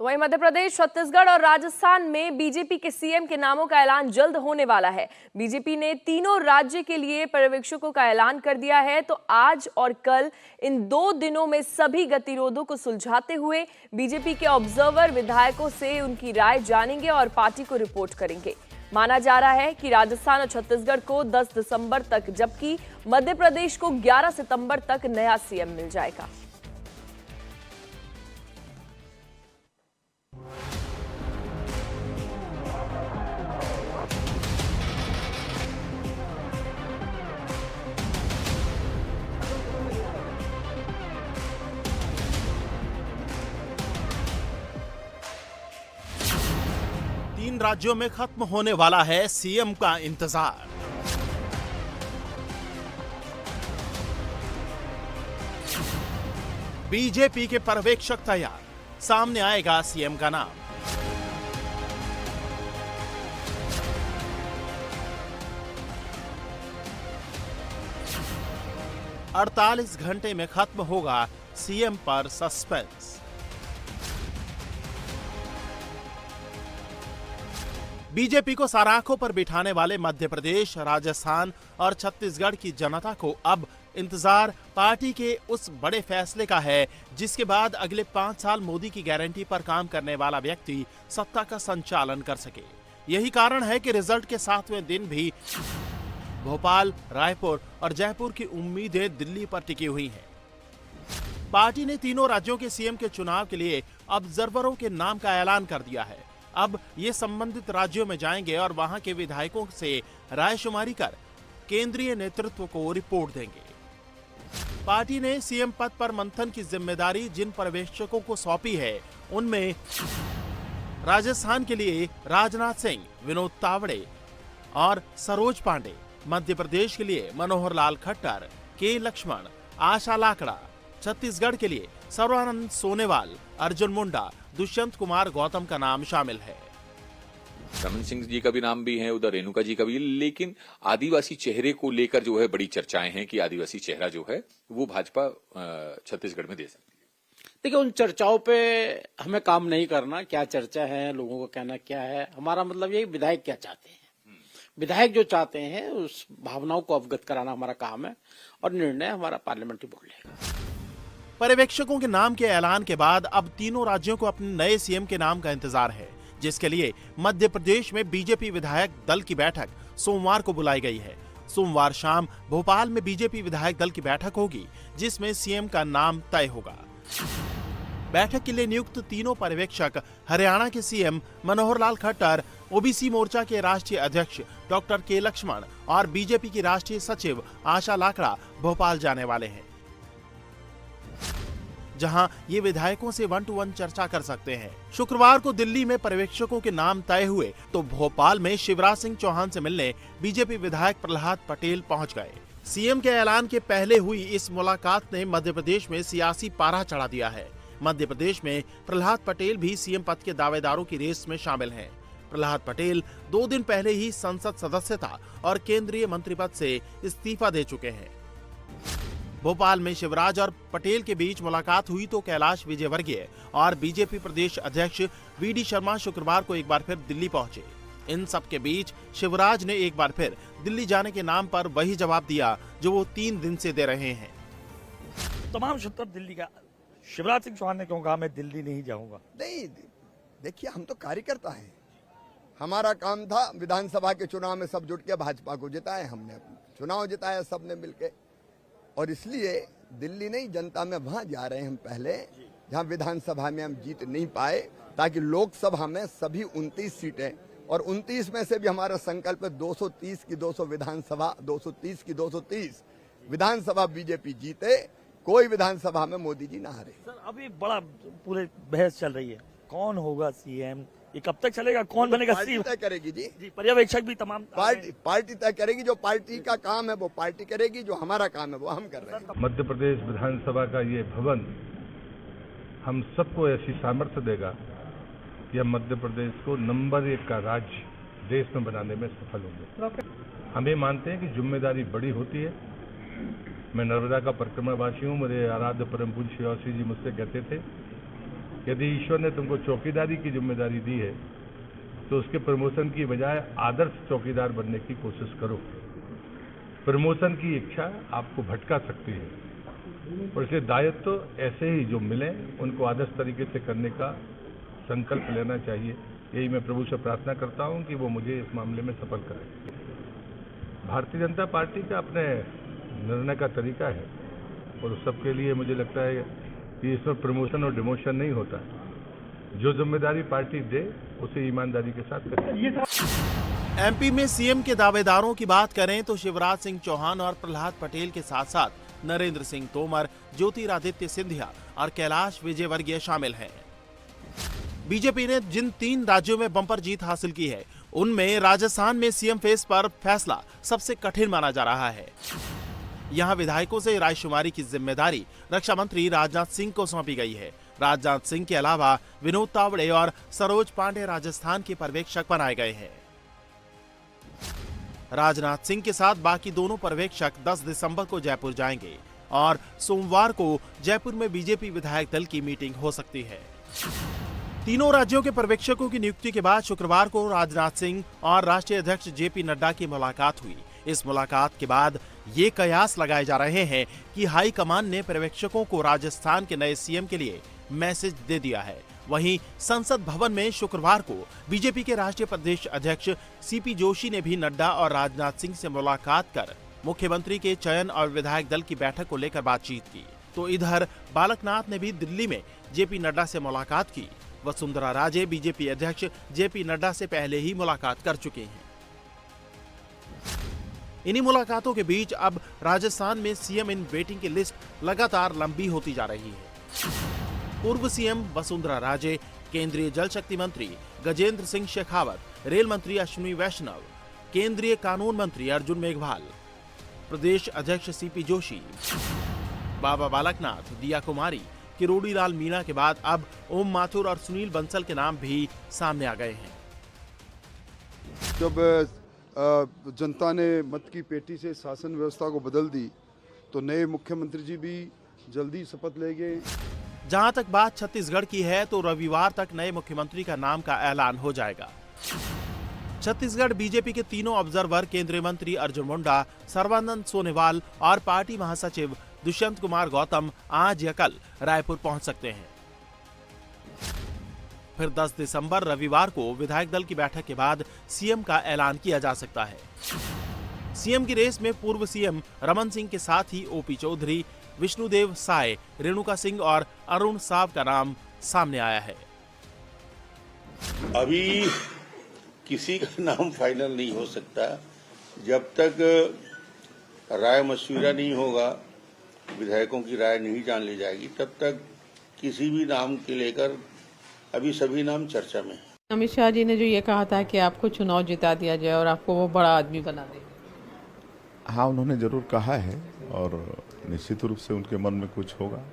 तो वहीं मध्य प्रदेश, छत्तीसगढ़ और राजस्थान में बीजेपी के सीएम के नामों का ऐलान जल्द होने वाला है। बीजेपी ने तीनों राज्य के लिए पर्यवेक्षकों का ऐलान कर दिया है। तो आज और कल इन 2 दिनों में सभी गतिरोधों को सुलझाते हुए बीजेपी के ऑब्जर्वर विधायकों से उनकी राय जानेंगे और पार्टी को रिपोर्ट करेंगे। माना जा रहा है कि राजस्थान और छत्तीसगढ़ को 10 दिसंबर तक, जबकि मध्य प्रदेश को 11 सितंबर तक नया सीएम मिल जाएगा। तीन राज्यों में खत्म होने वाला है सीएम का इंतजार। बीजेपी के पर्यवेक्षक तैयार, सामने आएगा सीएम का नाम। अड़तालीस घंटे में खत्म होगा सीएम पर सस्पेंस। बीजेपी को सराखों पर बिठाने वाले मध्य प्रदेश, राजस्थान और छत्तीसगढ़ की जनता को अब इंतजार पार्टी के उस बड़े फैसले का है जिसके बाद अगले 5 साल मोदी की गारंटी पर काम करने वाला व्यक्ति सत्ता का संचालन कर सके। यही कारण है कि रिजल्ट के 7वें दिन भी भोपाल, रायपुर और जयपुर की उम्मीदें दिल्ली पर टिकी हुई हैं। पार्टी ने तीनों राज्यों के सीएम के चुनाव के लिए ऑब्जर्वरों के नाम का ऐलान कर दिया है। अब ये संबंधित राज्यों में जाएंगे और वहां के विधायकों से रायशुमारी कर केंद्रीय नेतृत्व को रिपोर्ट देंगे। पार्टी ने सीएम पद पर मंथन की जिम्मेदारी जिन पर्यवेक्षकों को सौंपी है उनमें राजस्थान के लिए राजनाथ सिंह, विनोद तावड़े और सरोज पांडे, मध्य प्रदेश के लिए मनोहर लाल खट्टर, के लक्ष्मण, आशा लाकड़ा, छत्तीसगढ़ के लिए सर्वानंद सोनेवाल, अर्जुन मुंडा, दुष्यंत कुमार गौतम का नाम शामिल है। रमन सिंह जी का भी नाम भी है, उधर रेणुका जी का भी, लेकिन आदिवासी चेहरे को लेकर जो है बड़ी चर्चाएं हैं कि आदिवासी चेहरा जो है वो भाजपा छत्तीसगढ़ में दे सकती है। देखिए, उन चर्चाओं पे हमें काम नहीं करना, क्या चर्चा है, लोगों का कहना क्या है। हमारा मतलब ये विधायक क्या चाहते हैं, विधायक जो चाहते हैं उस भावनाओं को अवगत कराना हमारा काम है और निर्णय हमारा पार्लियामेंट्री बोर्ड लेगा। पर्यवेक्षकों के नाम के ऐलान के बाद अब तीनों राज्यों को अपने नए सीएम के नाम का इंतजार है, जिसके लिए मध्य प्रदेश में बीजेपी विधायक दल की बैठक सोमवार को बुलाई गई है। सोमवार शाम भोपाल में बीजेपी विधायक दल की बैठक होगी, जिसमें सीएम का नाम तय होगा। बैठक के लिए नियुक्त तीनों पर्यवेक्षक हरियाणा के सीएम मनोहर लाल खट्टर, ओबीसी मोर्चा के राष्ट्रीय अध्यक्ष डॉक्टर के लक्ष्मण और बीजेपी की राष्ट्रीय सचिव आशा लाकड़ा भोपाल जाने वाले हैं, जहां ये विधायकों से 1-to-1 चर्चा कर सकते हैं। शुक्रवार को दिल्ली में पर्यवेक्षकों के नाम तय हुए तो भोपाल में शिवराज सिंह चौहान से मिलने बीजेपी विधायक प्रहलाद पटेल पहुंच गए। सीएम के ऐलान के पहले हुई इस मुलाकात ने मध्य प्रदेश में सियासी पारा चढ़ा दिया है। मध्य प्रदेश में प्रहलाद पटेल भी सीएम पद के दावेदारों की रेस में शामिल हैं। प्रहलाद पटेल 2 दिन पहले ही संसद सदस्यता और केंद्रीय मंत्री पद से इस्तीफा दे चुके हैं। भोपाल में शिवराज और पटेल के बीच मुलाकात हुई तो कैलाश विजयवर्गीय और बीजेपी प्रदेश अध्यक्ष वीडी शर्मा शुक्रवार को एक बार फिर दिल्ली पहुंचे। इन सब के बीच शिवराज ने एक बार फिर दिल्ली जाने के नाम पर वही जवाब दिया जो वो 3 दिन से दे रहे हैं। तमाम क्षेत्र दिल्ली का। शिवराज सिंह चौहान ने क्यों कहा मैं दिल्ली नहीं जाऊंगा? नहीं, देखिए, हम तो कार्यकर्ता हैं। हमारा काम था विधानसभा के चुनाव में सब जुट के भाजपा को जिताए, हमने चुनाव जिताया सबने मिलके, और इसलिए दिल्ली नहीं, जनता में वहां जा रहे हैं हम पहले, जहां विधानसभा में हम जीत नहीं पाए, ताकि लोकसभा में सभी 29 सीटें, और 29 में से भी हमारा संकल्प है 230 की 200 विधानसभा, 230 की 230 विधानसभा बीजेपी जीते, कोई विधानसभा में मोदी जी ना हारे। सर, अभी बड़ा पूरे बहस चल रही है, कौन होगा सीएम, ये कब तक चलेगा, कौन बनेगा सीएम? तय करेगी जी, पर्यवेक्षक भी तमाम पार्टी तय करेगी। जो पार्टी का काम है वो पार्टी करेगी, जो हमारा काम है वो हम कर रहे हैं। मध्य प्रदेश विधानसभा का ये भवन हम सबको ऐसी सामर्थ्य देगा कि हम मध्य प्रदेश को नंबर 1 का राज्य देश में बनाने में सफल होंगे। हम ये मानते हैं कि जिम्मेदारी बड़ी होती है। मैं नर्मदा का परिक्रमावासी हूँ। मेरे आराध्य परम पूज्य श्री जी मुझसे कहते थे यदि ईश्वर ने तुमको चौकीदारी की जिम्मेदारी दी है तो उसके प्रमोशन की बजाय आदर्श चौकीदार बनने की कोशिश करो। प्रमोशन की इच्छा आपको भटका सकती है और इसलिए दायित्व तो ऐसे ही जो मिले उनको आदर्श तरीके से करने का संकल्प लेना चाहिए। यही मैं प्रभु से प्रार्थना करता हूं कि वो मुझे इस मामले में सफल करे। भारतीय जनता पार्टी का अपने निर्णय का तरीका है और सबके लिए मुझे लगता है कि इसमें प्रमोशन और डिमोशन नहीं होता है। जो जिम्मेदारी पार्टी दे उसे ईमानदारी के साथ करें। एमपी में सीएम के दावेदारों की बात करें तो शिवराज सिंह चौहान और प्रहलाद पटेल के साथ साथ नरेंद्र सिंह तोमर, ज्योतिरादित्य सिंधिया और कैलाश विजयवर्गीय शामिल हैं। बीजेपी ने जिन 3 राज्यों में बम्पर जीत हासिल की है उनमें राजस्थान में सीएम फेस पर फैसला सबसे कठिन माना जा रहा है। यहां विधायकों से रायशुमारी की जिम्मेदारी रक्षा मंत्री राजनाथ सिंह को सौंपी गई है। राजनाथ सिंह के अलावा विनोद तावड़े और सरोज पांडे राजस्थान के पर्यवेक्षक बनाए गए हैं। राजनाथ सिंह के साथ बाकी दोनों पर्यवेक्षक 10 दिसंबर को जयपुर जाएंगे और सोमवार को जयपुर में बीजेपी विधायक दल की मीटिंग हो सकती है। तीनों राज्यों के पर्यवेक्षकों की नियुक्ति के बाद शुक्रवार को राजनाथ सिंह और राष्ट्रीय अध्यक्ष जेपी नड्डा की मुलाकात हुई। इस मुलाकात के बाद ये कयास लगाए जा रहे हैं कि हाईकमान ने पर्यवेक्षकों को राजस्थान के नए सीएम के लिए मैसेज दे दिया है। वहीं संसद भवन में शुक्रवार को बीजेपी के राष्ट्रीय प्रदेश अध्यक्ष सीपी जोशी ने भी नड्डा और राजनाथ सिंह से मुलाकात कर मुख्यमंत्री के चयन और विधायक दल की बैठक को लेकर बातचीत की। तो इधर बालकनाथ ने भी दिल्ली में जेपी नड्डा से मुलाकात की। वसुंधरा राजे बीजेपी अध्यक्ष जेपी नड्डा से पहले ही मुलाकात कर चुके हैं। इन्हीं मुलाकातों के बीच अब राजस्थान में सीएम इन वेटिंग की लिस्ट लगातार लंबी होती जा रही है। पूर्व सीएम वसुंधरा राजे, केंद्रीय जल शक्ति मंत्री गजेंद्र सिंह शेखावत, रेल मंत्री अश्विनी वैष्णव, केंद्रीय कानून मंत्री अर्जुन मेघवाल, प्रदेश अध्यक्ष सीपी जोशी, बाबा बालकनाथ, दिया कुमारी, किरोड़ी लाल मीणा के बाद अब ओम माथुर और सुनील बंसल के नाम भी सामने आ गए हैं। जब जनता ने मत की पेटी से शासन व्यवस्था को बदल दी तो नए मुख्यमंत्री जी भी जल्दी शपथ लेंगे। जहां तक बात छत्तीसगढ़ की है तो रविवार तक नए मुख्यमंत्री का नाम का ऐलान हो जाएगा। छत्तीसगढ़ बीजेपी के तीनों ऑब्जर्वर केंद्रीय मंत्री अर्जुन मुंडा, सर्बानंद सोनोवाल और पार्टी महासचिव दुष्यंत कुमार गौतम आज या कल रायपुर पहुंच सकते हैं। फिर 10 दिसंबर रविवार को विधायक दल की बैठक के बाद सीएम का ऐलान किया जा सकता है। सीएम की रेस में पूर्व सीएम रमन सिंह के साथ ही ओपी चौधरी, विष्णुदेव साय, रेणुका सिंह और अरुण साव का नाम सामने आया है। अभी किसी का नाम फाइनल नहीं हो सकता जब तक राय मशविरा नहीं होगा, विधायकों की राय नहीं जान ली जाएगी, तब तक किसी भी नाम के लेकर अभी सभी नाम चर्चा में है। अमित शाह जी ने जो ये कहा था कि आपको चुनाव जिता दिया जाए और आपको वो बड़ा आदमी बना दे। हाँ, उन्होंने जरूर कहा है और निश्चित रूप से उनके मन में कुछ होगा।